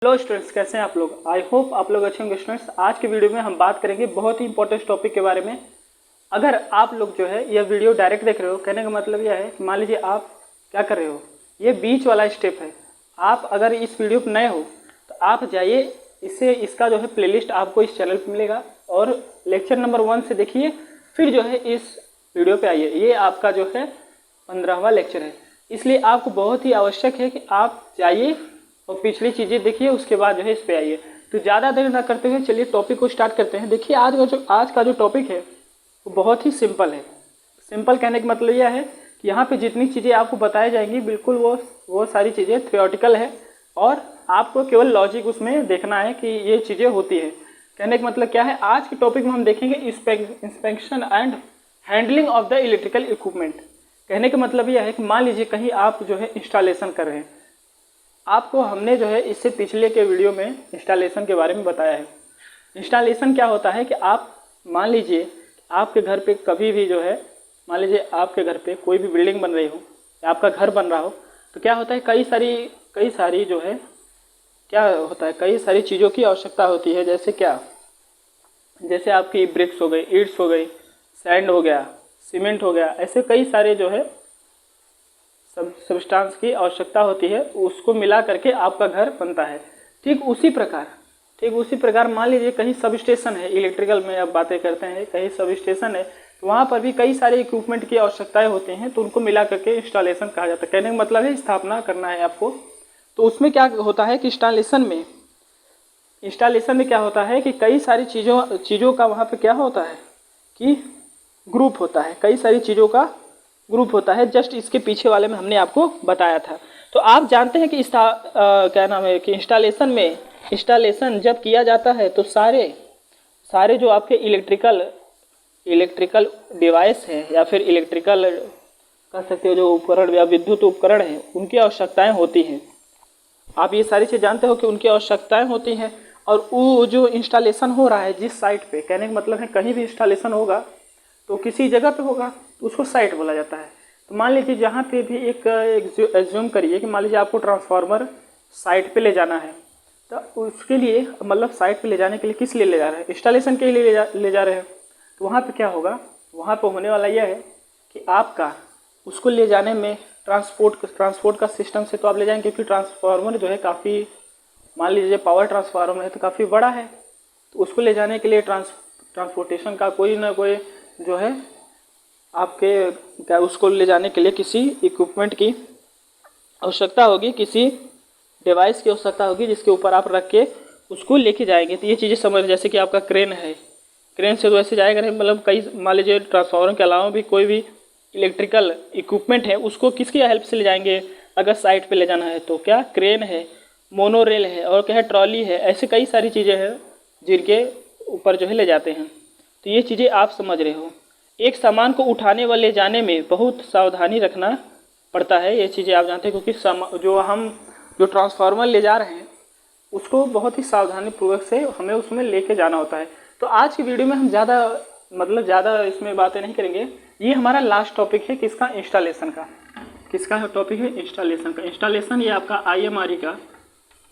Hello students, कैसे हैं आप लोग। आई होप आप लोग अच्छे होंगे। स्टूडेंट्स, आज के वीडियो में हम बात करेंगे बहुत ही इंपॉर्टेंट टॉपिक के बारे में। अगर आप लोग जो है यह वीडियो डायरेक्ट देख रहे हो, कहने का मतलब यह है कि मान लीजिए आप क्या कर रहे हो, ये बीच वाला स्टेप है। आप अगर इस वीडियो पर नए हो तो आप जाइए, इसका जो है प्लेलिस्ट आपको इस चैनल पर मिलेगा और लेक्चर नंबर 1 से देखिए, फिर जो है इस वीडियो पे आइए। ये आपका जो है 15वां लेक्चर है, इसलिए आपको बहुत ही आवश्यक है कि आप जाइए और पिछली चीज़ें देखिए, उसके बाद जो है इस पे आइए। तो ज़्यादा देर ना करते हुए चलिए टॉपिक को स्टार्ट करते हैं। देखिए आज का जो टॉपिक है वो बहुत ही सिंपल है। सिंपल कहने का मतलब यह है कि यहाँ पे जितनी चीज़ें आपको बताई जाएंगी बिल्कुल वो सारी चीज़ें थ्योरेटिकल है और आपको केवल लॉजिक उसमें देखना है कि ये चीज़ें होती है। कहने का मतलब क्या है, आज के टॉपिक में हम देखेंगे inspection and handling of the electrical equipment. कहने का मतलब यह है कि मान लीजिए कहीं आप जो है इंस्टॉलेशन कर रहे हैं, आपको हमने जो है इससे पिछले के वीडियो में इंस्टॉलेशन के बारे में बताया है। इंस्टॉलेशन क्या होता है कि आप मान लीजिए आपके घर पे कभी भी जो है, मान लीजिए आपके घर पे कोई भी बिल्डिंग बन रही हो या आपका घर बन रहा हो, तो क्या होता है कई सारी जो है क्या होता है, कई सारी चीज़ों की आवश्यकता होती है। जैसे आपकी ब्रिक्स हो गई, ईंट्स हो गई, सैंड हो गया, सीमेंट हो गया, ऐसे कई सारे जो है सब्सटेंस की आवश्यकता होती है, उसको मिला करके आपका घर बनता है। ठीक उसी प्रकार मान लीजिए कहीं सब स्टेशन है, इलेक्ट्रिकल में अब बातें करते हैं, कहीं सब स्टेशन है तो वहाँ पर भी कई सारे इक्विपमेंट की आवश्यकताएं होती हैं, तो उनको मिला करके इंस्टॉलेशन कहा जाता है। कहने का मतलब है स्थापना करना है आपको। तो उसमें क्या होता है कि इंस्टॉलेशन में क्या होता है कि कई सारी चीज़ों का वहाँ पे क्या होता है कि ग्रुप होता है, कई सारी चीज़ों का ग्रुप होता है। जस्ट इसके पीछे वाले में हमने आपको बताया था। तो आप जानते हैं कि क्या नाम है कि इंस्टॉलेशन जब किया जाता है तो सारे जो आपके इलेक्ट्रिकल डिवाइस हैं या फिर इलेक्ट्रिकल कह सकते हो जो उपकरण या विद्युत उपकरण हैं, उनकी आवश्यकताएं होती हैं। आप ये सारी चीज़ जानते हो कि उनकी आवश्यकताएं होती हैं। और वो जो इंस्टॉलेशन हो रहा है जिस साइट पे, कहने का मतलब है कहीं भी इंस्टॉलेशन होगा तो किसी जगह पे होगा तो उसको साइट बोला जाता है। तो मान लीजिए जहाँ पे भी एक एज्यूम करिए कि मान लीजिए आपको ट्रांसफार्मर साइट पे ले जाना है, तो उसके लिए मतलब साइट पे ले जाने के लिए किस लिए ले जा रहे हैं, इंस्टॉलेशन के लिए ले जा रहे हैं। तो वहाँ पे क्या होगा, वहाँ पे होने वाला यह है कि आपका उसको ले जाने में ट्रांसपोर्ट का सिस्टम से तो आप ले जाएंगे, क्योंकि ट्रांसफार्मर जो है काफ़ी, मान लीजिए पावर ट्रांसफार्मर है तो काफ़ी बड़ा है, तो उसको ले जाने के लिए ट्रांसपोर्टेशन का कोई ना कोई जो है आपके क्या उसको ले जाने के लिए किसी इक्विपमेंट की आवश्यकता होगी, किसी डिवाइस की आवश्यकता होगी जिसके ऊपर आप रख के उसको लेके जाएंगे। तो ये चीज़ें समझ, जैसे कि आपका क्रेन है, क्रेन से तो ऐसे जाएगा नहीं, मतलब कई मान लीजिए ट्रांसफार्मर के अलावा भी कोई भी इलेक्ट्रिकल इक्विपमेंट है उसको किसकी हेल्प से ले जाएंगे अगर साइट पे ले जाना है तो क्या क्रेन है, मोनोरेल है और क्या है ट्रॉली है, ऐसे कई सारी चीज़ें हैं जिनके ऊपर जो है ले जाते हैं। तो ये चीज़ें आप समझ रहे हो। एक सामान को उठाने व ले जाने में बहुत सावधानी रखना पड़ता है, ये चीज़ें आप जानते हैं, क्योंकि जो ट्रांसफार्मर ले जा रहे हैं उसको बहुत ही सावधानीपूर्वक से हमें उसमें लेके जाना होता है। तो आज की वीडियो में हम ज़्यादा इसमें बातें नहीं करेंगे। ये हमारा लास्ट टॉपिक है किसका, इंस्टॉलेशन का। किसका टॉपिक है, इंस्टॉलेशन का। इंस्टॉलेशन ये आपका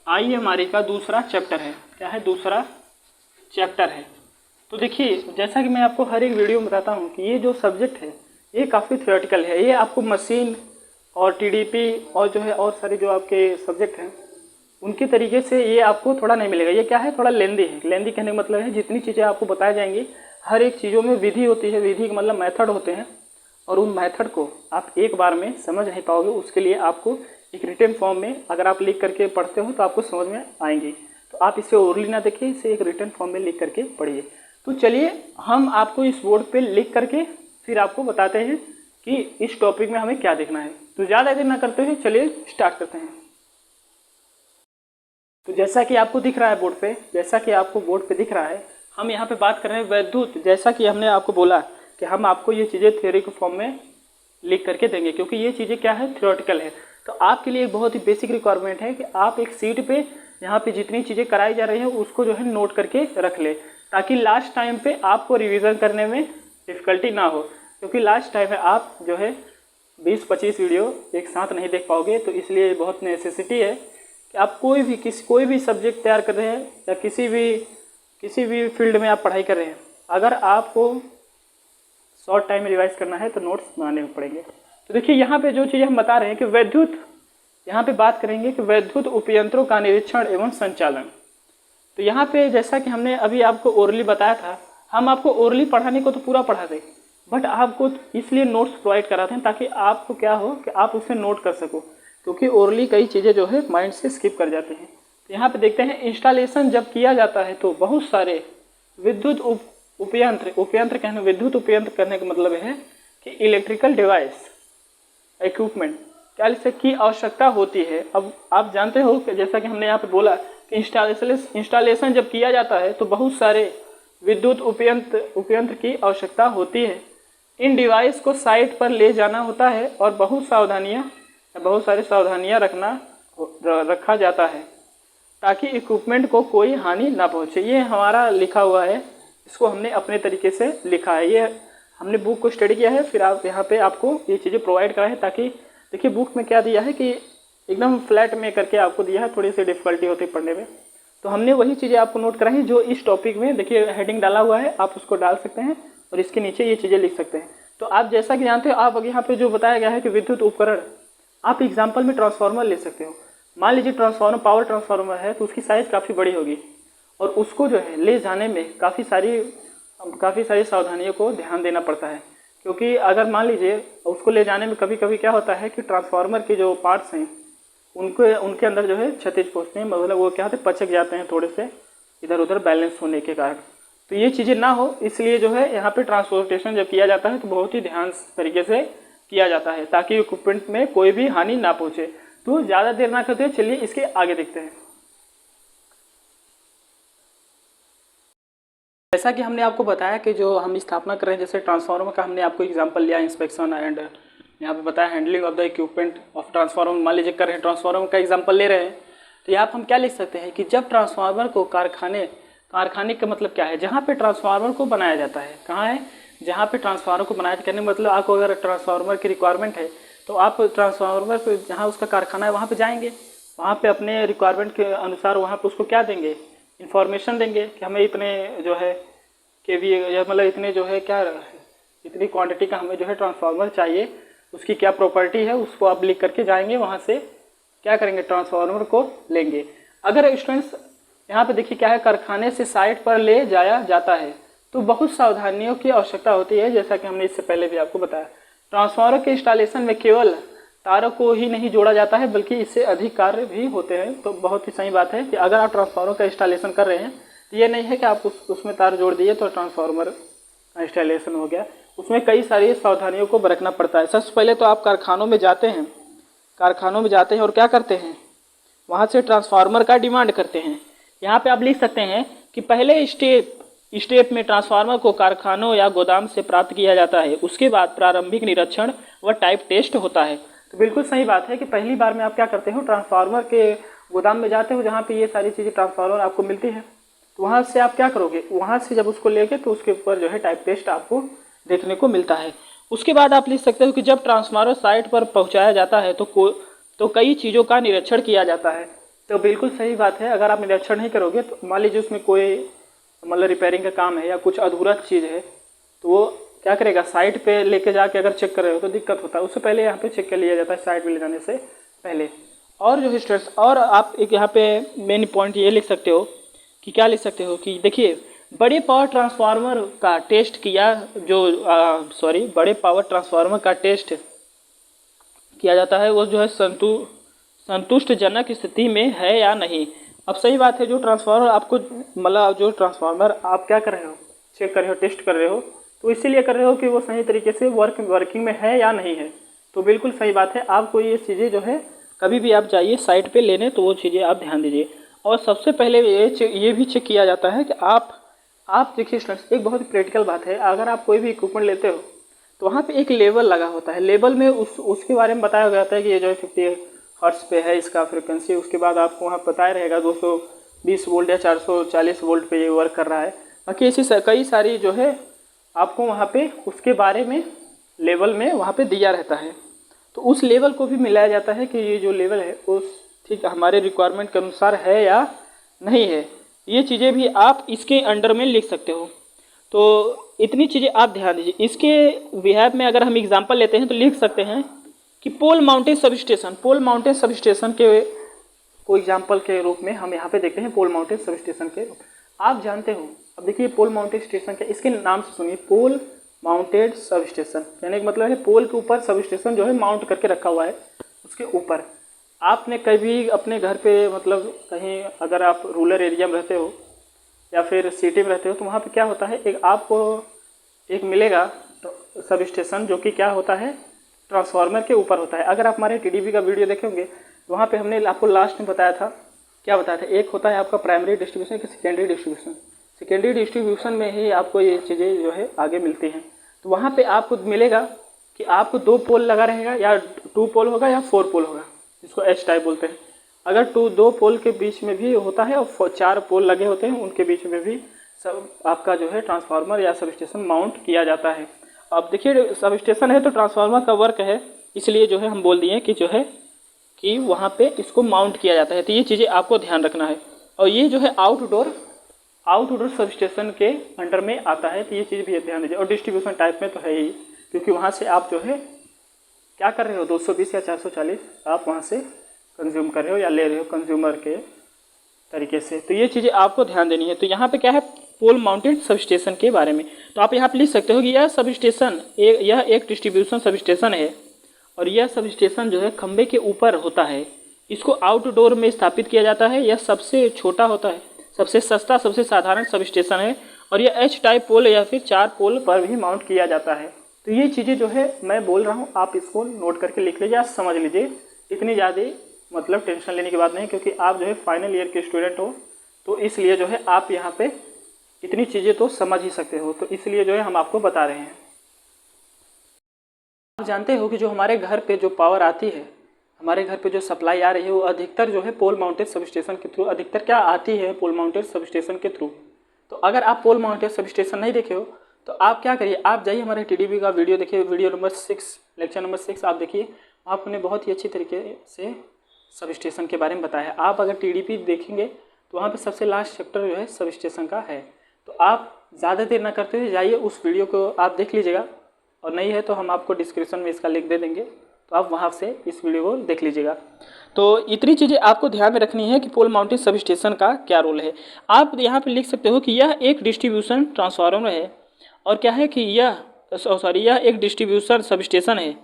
आईएमआरई का दूसरा चैप्टर है। क्या है, दूसरा चैप्टर है। तो देखिए, जैसा कि मैं आपको हर एक वीडियो में बताता हूँ कि ये जो सब्जेक्ट है ये काफ़ी थ्योरेटिकल है। ये आपको मशीन और टीडीपी और जो है और सारे जो आपके सब्जेक्ट हैं उनके तरीके से ये आपको थोड़ा नहीं मिलेगा। ये क्या है, थोड़ा लेंदी है। लेंदी कहने का मतलब है जितनी चीज़ें आपको बताई जाएंगी, हर एक चीज़ों में विधि होती है। विधि का मतलब मेथड होते हैं, और उन मेथड को आप एक बार में समझ नहीं पाओगे। उसके लिए आपको एक रिटन फॉर्म में अगर आप लिख करके पढ़ते हो तो आपको समझ में आएंगी। तो आप इसे ओरली ना देखिए, इसे एक रिटन फॉर्म में लिख करके पढ़िए। तो चलिए हम आपको इस बोर्ड पे लिख करके फिर आपको बताते हैं कि इस टॉपिक में हमें क्या देखना है। तो ज़्यादा देर ना करते हुए चलिए स्टार्ट करते हैं। तो जैसा कि आपको दिख रहा है बोर्ड पे दिख रहा है, हम यहाँ पे बात कर रहे हैं वैद्युत। जैसा कि हमने आपको बोला कि हम आपको ये चीज़ें थ्योरी के फॉर्म में लिख करके देंगे, क्योंकि ये चीज़ें क्या है, थ्योरेटिकल है। तो आपके लिए एक बहुत ही बेसिक रिक्वायरमेंट है कि आप एक सीट पे यहाँ पे जितनी चीज़ें कराई जा रही हैं उसको जो है नोट करके रख ले, ताकि लास्ट टाइम पे आपको रिवीजन करने में डिफ़िकल्टी ना हो। क्योंकि लास्ट टाइम में आप जो है 20-25 वीडियो एक साथ नहीं देख पाओगे, तो इसलिए बहुत नेसेसिटी है कि आप कोई भी सब्जेक्ट तैयार कर रहे हैं या किसी भी फील्ड में आप पढ़ाई कर रहे हैं, अगर आपको शॉर्ट टाइम में रिवाइज करना है तो नोट्स बनाने पड़ेंगे। तो देखिए यहाँ पे जो चीज़ें हम बता रहे हैं कि विद्युत, यहाँ पे बात करेंगे कि विद्युत उपयंत्रों का निरीक्षण एवं संचालन। तो यहाँ पे जैसा कि हमने अभी आपको ओरली बताया था, हम आपको ओरली पढ़ाने को तो पूरा पढ़ा दें, बट आपको इसलिए नोट्स प्रोवाइड कराते हैं ताकि आपको क्या हो कि आप उसे नोट कर सको, क्योंकि ओरली कई चीज़ें जो है माइंड से स्किप कर जाते हैं। तो यहाँ पे देखते हैं इंस्टॉलेशन जब किया जाता है तो बहुत सारे विद्युत उपयंत्र कहने, विद्युत उपयंत्र करने का मतलब है कि इलेक्ट्रिकल डिवाइस इक्विपमेंट क्या की आवश्यकता होती है। अब आप जानते हो कि जैसा कि हमने यहाँ पे बोला कि इंस्टॉलेशन जब किया जाता है तो बहुत सारे विद्युत उपयंत्र की आवश्यकता होती है। इन डिवाइस को साइट पर ले जाना होता है और बहुत सारी सावधानियाँ रखा जाता है ताकि इक्विपमेंट को कोई हानि ना पहुँचे। ये हमारा लिखा हुआ है, इसको हमने अपने तरीके से लिखा है, ये हमने बुक को स्टडी किया है, फिर आप यहाँ पे आपको ये चीज़ें प्रोवाइड करा है ताकि देखिए बुक में क्या दिया है कि एकदम फ्लैट में करके आपको दिया है, थोड़ी सी डिफ़िकल्टी होती है पढ़ने में, तो हमने वही चीज़ें आपको नोट कराई हैं जो इस टॉपिक में देखिए हेडिंग डाला हुआ है, आप उसको डाल सकते हैं और इसके नीचे ये चीज़ें लिख सकते हैं। तो आप जैसा कि जानते हो, आप अगर यहाँ पे जो बताया गया है कि विद्युत उपकरण, आप एग्जाम्पल में ट्रांसफार्मर ले सकते हो। मान लीजिए ट्रांसफार्मर पावर ट्रांसफार्मर है तो उसकी साइज़ काफ़ी बड़ी होगी और उसको जो है ले जाने में काफ़ी सारी सावधानियों को ध्यान देना पड़ता है, क्योंकि अगर मान लीजिए उसको ले जाने में कभी कभी क्या होता है कि ट्रांसफार्मर के जो पार्ट्स हैं उनके अंदर जो है क्षतिज पहुँचते हैं, मतलब वो क्या होते हैं, पचक जाते हैं थोड़े से इधर उधर बैलेंस होने के कारण। तो ये चीज़ें ना हो इसलिए जो है यहाँ पे ट्रांसपोर्टेशन जब किया जाता है तो बहुत ही ध्यान तरीके से किया जाता है ताकि इक्विपमेंट में कोई भी हानि ना पहुँचे। तो ज़्यादा देर ना करते, चलिए इसके आगे देखते हैं। जैसा कि हमने आपको बताया कि जो हम स्थापना कर रहे हैं, जैसे ट्रांसफार्मर का हमने आपको एग्जांपल लिया, इंस्पेक्शन एंड यहाँ पे बताया handling of the equipment of transformer. मान लीजिए कर रहे हैं ट्रांसफार्मर का एग्जांपल ले रहे हैं, तो यहाँ पर हम क्या लिख सकते हैं कि जब ट्रांसफार्मर को कारखाने का मतलब क्या है, जहाँ पे ट्रांसफार्मर को बनाया जाता है, कहाँ है, जहाँ पे ट्रांसफार्मर को बनाया करने मतलब आपको अगर ट्रांसफार्मर की रिक्वायरमेंट है तो आप ट्रांसफार्मर पे जहाँ उसका कारखाना है वहाँ पे जाएंगे, वहाँ पे अपने रिक्वायरमेंट के अनुसार वहाँ पे उसको क्या देंगे, इन्फॉर्मेशन देंगे कि हमें इतने जो है केवी मतलब इतने जो है क्या इतनी क्वांटिटी का हमें जो है ट्रांसफार्मर चाहिए, उसकी क्या प्रॉपर्टी है, उसको आप लिख करके जाएंगे, वहाँ से क्या करेंगे, ट्रांसफार्मर को लेंगे। अगर स्टूडेंट्स यहाँ पे देखिए क्या है, कारखाने से साइट पर ले जाया जाता है तो बहुत सावधानियों की आवश्यकता होती है, जैसा कि हमने इससे पहले भी आपको बताया। ट्रांसफार्मर के इंस्टॉलेशन में केवल तारों को ही नहीं जोड़ा जाता है बल्कि इससे अधिक कार्य भी होते हैं। तो बहुत ही सही बात है कि अगर आप ट्रांसफार्मर का इंस्टॉलेशन कर रहे हैं तो ये नहीं है कि आप उसमें तार जोड़ दिए तो ट्रांसफार्मर का इंस्टॉलेशन हो गया, उसमें कई सारी सावधानियों को बरतना पड़ता है। सबसे पहले तो आप कारखानों में जाते हैं और क्या करते हैं, वहाँ से ट्रांसफार्मर का डिमांड करते हैं। यहाँ पे आप लिख सकते हैं कि पहले स्टेप में ट्रांसफार्मर को कारखानों या गोदाम से प्राप्त किया जाता है, उसके बाद प्रारंभिक निरीक्षण व टाइप टेस्ट होता है। तो बिल्कुल सही बात है कि पहली बार में आप क्या करते हो, ट्रांसफार्मर के गोदाम में जाते हो जहाँ पे ये सारी चीज़ें ट्रांसफार्मर आपको मिलती है, तो वहाँ से आप क्या करोगे, वहाँ से जब उसको लेके तो उसके ऊपर जो है टाइप टेस्ट आपको देखने को मिलता है। उसके बाद आप लिख सकते हो कि जब ट्रांसफार्मर साइट पर पहुँचाया जाता है तो कई चीज़ों का निरीक्षण किया जाता है। तो बिल्कुल सही बात है, अगर आप निरीक्षण नहीं करोगे तो मान लीजिए उसमें कोई मतलब रिपेयरिंग का काम है या कुछ अधूरा चीज़ है तो वो क्या करेगा, साइट पे लेके जाके अगर चेक कर रहे हो तो दिक्कत होता है, उससे पहले यहाँ पे चेक कर लिया जाता है साइट पे ले जाने से पहले। और जो स्ट्रेस, और आप एक यहाँ पे मेन पॉइंट ये लिख सकते हो कि क्या लिख सकते हो कि देखिए बड़े पावर ट्रांसफार्मर का टेस्ट किया जाता है वो जो है संतुष्टजनक स्थिति में है या नहीं। अब सही बात है, जो ट्रांसफार्मर आपको मतलब जो ट्रांसफार्मर आप क्या कर रहे हो, चेक कर रहे हो, टेस्ट कर रहे हो, तो इसीलिए कर रहे हो कि वो सही तरीके से वर्किंग में है या नहीं है। तो बिल्कुल सही बात है, आपको ये चीज़ें जो है कभी भी आप जाइए साइट पे लेने तो वो चीज़ें आप ध्यान दीजिए। और सबसे पहले ये भी चेक किया जाता है कि आप देखिए स्टूडेंट्स, एक बहुत ही प्रैक्टिकल बात है, अगर आप कोई भी इक्विपमेंट लेते हो तो वहाँ पे एक लेवल लगा होता है, लेवल में उसके बारे में बताया जाता है कि ये जो है 50 हर्ट्ज पे है इसका फ्रिक्वेंसी, उसके बाद आपको वहाँ बताया रहेगा 220 वोल्ट या 440 वोल्ट पे ये वर्क कर रहा है। बाकी ऐसी कई सारी जो है आपको वहाँ पे उसके बारे में लेवल में वहाँ पे दिया रहता है, तो उस लेवल को भी मिलाया जाता है कि ये जो लेवल है उस ठीक, हमारे रिक्वायरमेंट के अनुसार है या नहीं है, ये चीज़ें भी आप इसके अंडर में लिख सकते हो। तो इतनी चीज़ें आप ध्यान दीजिए। इसके बिहाफ में अगर हम एग्जांपल लेते हैं तो लिख सकते हैं कि पोल माउंटेड सबस्टेशन, पोल माउंटेड सबस्टेशन के को एग्जांपल के रूप में हम यहाँ पे देखते हैं पोल माउंटेड सबस्टेशन के। आप जानते हो, अब देखिए पोल माउंटेड स्टेशन के, इसके नाम से सुनिए, पोल माउंटेड सबस्टेशन, कहने का मतलब है पोल के ऊपर सबस्टेशन जो है माउंट करके रखा हुआ है उसके ऊपर। आपने कभी अपने घर पे मतलब कहीं अगर आप रूरल एरिया में रहते हो या फिर सिटी में रहते हो तो वहाँ पे क्या होता है, एक आपको एक मिलेगा तो सब स्टेशन जो कि क्या होता है, ट्रांसफार्मर के ऊपर होता है। अगर आप हमारे टीडीपी का वीडियो देखेंगे तो वहाँ पे हमने आपको लास्ट में बताया था, क्या बताया था, एक होता है आपका प्राइमरी डिस्ट्रीब्यूशन, एक सेकेंडरी डिस्ट्रीब्यूशन। सेकेंडरी डिस्ट्रीब्यूशन में ही आपको ये चीज़ें जो है आगे मिलती हैं। तो वहाँ पर आपको मिलेगा कि आपको 2 पोल लगा रहेगा, या 2 पोल होगा या 4 पोल होगा, जिसको एच टाइप बोलते हैं। अगर 2 पोल के बीच में भी होता है और 4 पोल लगे होते हैं, उनके बीच में भी सब आपका जो है ट्रांसफार्मर या सब स्टेशन माउंट किया जाता है। अब देखिए सब स्टेशन है तो ट्रांसफार्मर का वर्क है, इसलिए जो है हम बोल दिए कि जो है कि वहाँ पे इसको माउंट किया जाता है। तो ये चीज़ें आपको ध्यान रखना है। और ये जो है आउटडोर सब स्टेशन के अंडर में आता है, तो ये चीज़ भी ध्यान दीजिए। और डिस्ट्रीब्यूशन टाइप में तो है ही, क्योंकि वहाँ से आप जो है क्या कर रहे हो, 220 या 440 आप वहाँ से कंज्यूम कर रहे हो या ले रहे हो कंज्यूमर के तरीके से। तो ये चीज़ें आपको ध्यान देनी है। तो यहाँ पे क्या है, पोल माउंटेड सब स्टेशन के बारे में। तो आप यहाँ पे लिख सकते हो कि यह सब स्टेशन यह एक डिस्ट्रीब्यूशन सब स्टेशन है और यह सब स्टेशन जो है खंबे के ऊपर होता है। इसको आउटडोर में स्थापित किया जाता है। यह सबसे छोटा होता है, सबसे सस्ता, सबसे साधारण सब स्टेशन है और यह एच टाइप पोल या फिर 4 पोल पर भी माउंट किया जाता है। तो ये चीज़ें जो है मैं बोल रहा हूँ, आप इसको नोट करके लिख लीजिए, आप समझ लीजिए। इतनी ज़्यादा मतलब टेंशन लेने की बात नहीं, क्योंकि आप जो है फाइनल ईयर के स्टूडेंट हो, तो इसलिए जो है आप यहाँ पे इतनी चीज़ें तो समझ ही सकते हो। तो इसलिए जो है हम आपको बता रहे हैं। आप जानते हो कि जो हमारे घर पे जो पावर आती है, हमारे घर पे जो सप्लाई आ रही है, वो अधिकतर जो है पोल माउंटेड सब स्टेशन के थ्रू अधिकतर क्या आती है, पोल माउंटेड सब स्टेशन के थ्रू। तो अगर आप पोल माउंटेड सब स्टेशन नहीं देखे हो तो आप क्या करिए, आप जाइए हमारे टीडीपी का वीडियो देखिए, वीडियो नंबर 6, लेक्चर नंबर 6 आप देखिए। आपने बहुत ही अच्छी तरीके से सब स्टेशन के बारे में बताया है। आप अगर टीडीपी देखेंगे तो वहाँ पे सबसे लास्ट चैप्टर जो है सब स्टेशन का है। तो आप ज़्यादा देर ना करते हुए जाइए, उस वीडियो को आप देख लीजिएगा, और नहीं है तो हम आपको डिस्क्रिप्शन में इसका लिंक दे देंगे, तो आप वहाँ से इस वीडियो को देख लीजिएगा। तो इतनी चीज़ें आपको ध्यान में रखनी है कि पोल माउंटेड सब स्टेशन का क्या रोल है। आप यहाँ पे लिख सकते हो कि यह एक डिस्ट्रीब्यूशन ट्रांसफार्मर है, और क्या है कि यह एक डिस्ट्रीब्यूशन सब स्टेशन है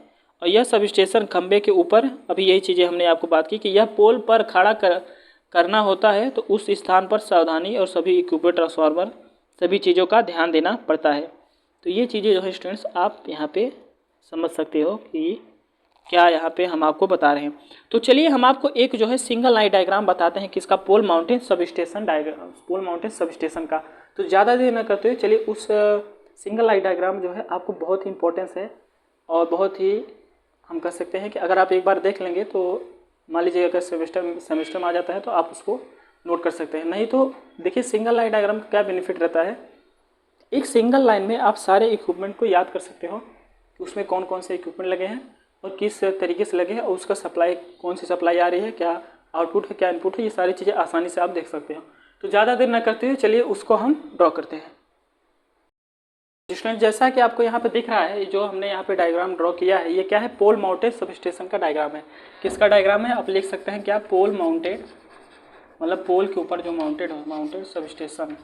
और यह सब स्टेशन खंबे के ऊपर, अभी यही चीज़ें हमने आपको बात की कि यह पोल पर खड़ा करना होता है, तो उस स्थान पर सावधानी और सभी इक्विपमेंट ट्रांसफार्मर सभी चीज़ों का ध्यान देना पड़ता है। तो ये चीज़ें जो है स्टूडेंट्स आप यहाँ पे समझ सकते हो कि क्या यहाँ पे हम आपको बता रहे हैं। तो चलिए हम आपको एक जो है सिंगल लाइन डायग्राम बताते हैं किसका, पोल माउंटेड सब स्टेशन डायग्राम, पोल माउंटेड सब स्टेशन का। तो ज़्यादा देर न करते हुए चलिए उस सिंगल लाइन डायग्राम जो है आपको बहुत ही इंपॉर्टेंस है और बहुत ही हम कह सकते हैं कि अगर आप एक बार देख लेंगे तो मान लीजिए अगर सेमेस्टर में आ जाता है तो आप उसको नोट कर सकते हैं। नहीं तो देखिए सिंगल लाइन डायग्राम का क्या बेनिफिट रहता है, एक सिंगल लाइन में आप सारे इक्विपमेंट को याद कर सकते हो कि उसमें कौन कौन से इक्विपमेंट लगे हैं और किस तरीके से लगे हैं और उसका सप्लाई, कौन सी सप्लाई आ रही है, क्या आउटपुट है, क्या इनपुट है, ये सारी चीज़ें आसानी से आप देख सकते हो। तो ज़्यादा देर न करते हुए चलिए उसको हम ड्रॉ करते हैं। स्टूडेंट जैसा कि आपको यहाँ पे दिख रहा है, जो हमने यहाँ पे डायग्राम ड्रॉ किया है, ये क्या है, पोल माउंटेड सब स्टेशन का डायग्राम है। किसका डायग्राम है, आप लिख सकते हैं क्या, पोल माउंटेड, मतलब पोल के ऊपर जो माउंटेड हो, माउंटेड सब स्टेशन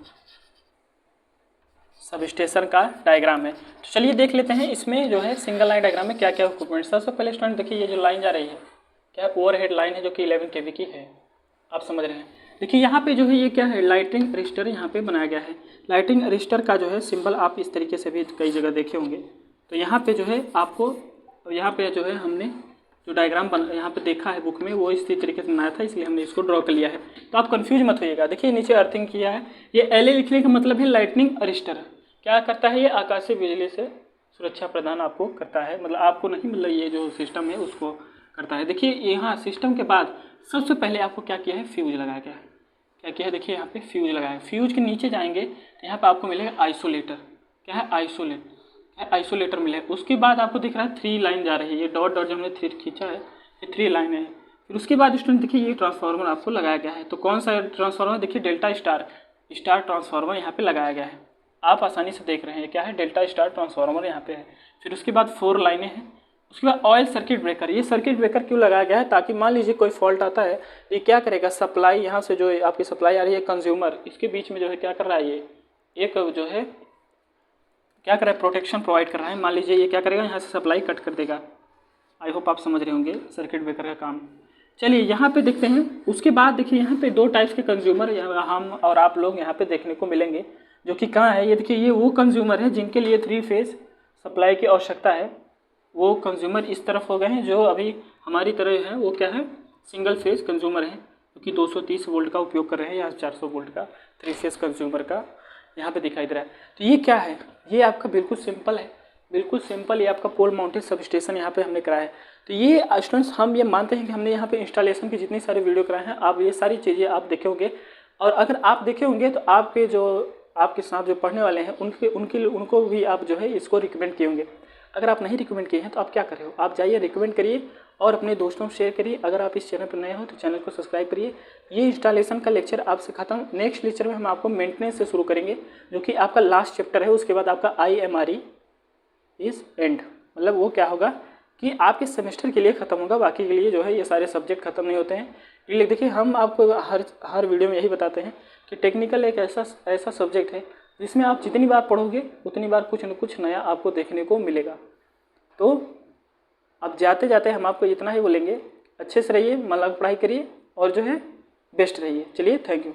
का डायग्राम है। तो चलिए देख लेते हैं इसमें जो है सिंगल लाइन डायग्राम में क्या क्या इक्विपमेंट। सबसे पहले स्टूडेंट देखिए ये जो लाइन जा रही है क्या ओवरहेड लाइन है जो कि 11 kV की है, आप समझ रहे हैं। देखिए यहाँ पे जो है ये क्या है, लाइटिंग अरिस्टर यहाँ पे बनाया गया है। लाइटिंग अरिस्टर का जो है सिंबल आप इस तरीके से भी कई जगह देखे होंगे। तो यहाँ पे जो है आपको, यहाँ पे जो है हमने जो डायग्राम यहाँ पे देखा है बुक में, वो इसी तरीके से बनाया था, इसलिए हमने इसको ड्रॉ कर लिया है। तो आप कंफ्यूज मत होइएगा। देखिए नीचे अर्थिंग किया है, ये LA लिखने का मतलब है लाइटनिंग अरिस्टर। क्या करता है, ये आकाशीय बिजली से सुरक्षा प्रदान आपको करता है, मतलब आपको नहीं, मतलब ये जो सिस्टम है उसको करता है। देखिए यहाँ सिस्टम के बाद सबसे पहले आपको क्या किया है, फ्यूज लगाया गया है। क्या किया है, देखिए यहाँ पे फ्यूज लगाया है। फ्यूज के नीचे जाएंगे तो यहाँ पे आपको मिलेगा आइसोलेटर। क्या है, आइसोलेटर मिलेगा। उसके बाद आपको दिख रहा है 3 लाइन जा रही है, ये डॉट डॉट जो हमने 3 खींचा है, ये 3 लाइन है। फिर उसके बाद स्टूडेंट देखिए ये ट्रांसफार्मर आपको लगाया गया है। तो कौन सा ट्रांसफार्मर, देखिए डेल्टा स्टार ट्रांसफार्मर यहाँ पे लगाया गया है। आप आसानी से देख रहे हैं क्या है, डेल्टा स्टार ट्रांसफार्मर यहाँ पे है। फिर उसके बाद 4 लाइनें हैं। उसके बाद ऑयल सर्किट ब्रेकर, ये सर्किट ब्रेकर क्यों लगाया गया है, ताकि मान लीजिए कोई फॉल्ट आता है, ये क्या करेगा, सप्लाई यहाँ से जो आपकी सप्लाई आ रही है कंज्यूमर, इसके बीच में जो है क्या कर रहा है, ये एक जो है क्या कर रहा है, प्रोटेक्शन प्रोवाइड कर रहा है। मान लीजिए ये क्या करेगा, यहाँ से सप्लाई कट कर देगा। आई होप आप समझ रहे होंगे सर्किट ब्रेकर का काम। चलिए यहाँ पे देखते हैं। उसके बाद देखिए यहाँ पे 2 टाइप्स के कंज्यूमर हम और आप लोग यहाँ पे देखने को मिलेंगे, जो कि कहाँ है, ये देखिए ये वो कंज्यूमर है जिनके लिए 3 फेज सप्लाई की आवश्यकता है। वो कंज्यूमर इस तरफ हो गए हैं, जो अभी हमारी तरह है वो क्या है, सिंगल फेज कंज्यूमर है, क्योंकि 230 वोल्ट का उपयोग कर रहे हैं, यहाँ 400 वोल्ट का 3 फेज कंज्यूमर का यहाँ पे दिखाई दे रहा है। तो ये क्या है, ये आपका बिल्कुल सिंपल है, बिल्कुल सिंपल। ये आपका पोल माउंटेड सब स्टेशन यहाँ पे हमने कराया है। तो ये स्टूडेंट्स हम ये मानते हैं कि हमने यहाँ पे इंस्टॉलेशन की जितनी सारे वीडियो कराए हैं, आप ये सारी चीज़ें आप देखे होंगे। और अगर आप देखे होंगे तो आपके जो आपके साथ जो पढ़ने वाले हैं उनको भी आप जो है इसको रिकमेंड किए होंगे। अगर आप नहीं रिकमेंड किए हैं तो आप क्या कर रहे हो, आप जाइए रिकमेंड करिए और अपने दोस्तों को शेयर करिए। अगर आप इस चैनल पर नए हो तो चैनल को सब्सक्राइब करिए। ये इंस्टॉलेशन का लेक्चर आपसे खत्म। नेक्स्ट लेक्चर में हम आपको मेंटेनेंस से शुरू करेंगे, जो कि आपका लास्ट चैप्टर है। उसके बाद आपका IMRE इज एंड, मतलब वो क्या होगा कि आपके सेमेस्टर के लिए ख़त्म होगा, बाकी के लिए जो है ये सारे सब्जेक्ट ख़त्म नहीं होते हैं। इसलिए देखिए हम आपको हर वीडियो में यही बताते हैं कि टेक्निकल एक ऐसा सब्जेक्ट है जिसमें आप जितनी बार पढ़ोगे उतनी बार कुछ न कुछ नया आपको देखने को मिलेगा। तो अब जाते जाते हम आपको इतना ही बोलेंगे, अच्छे से रहिए, मन लगा पढ़ाई करिए और जो है बेस्ट रहिए। चलिए, थैंक यू।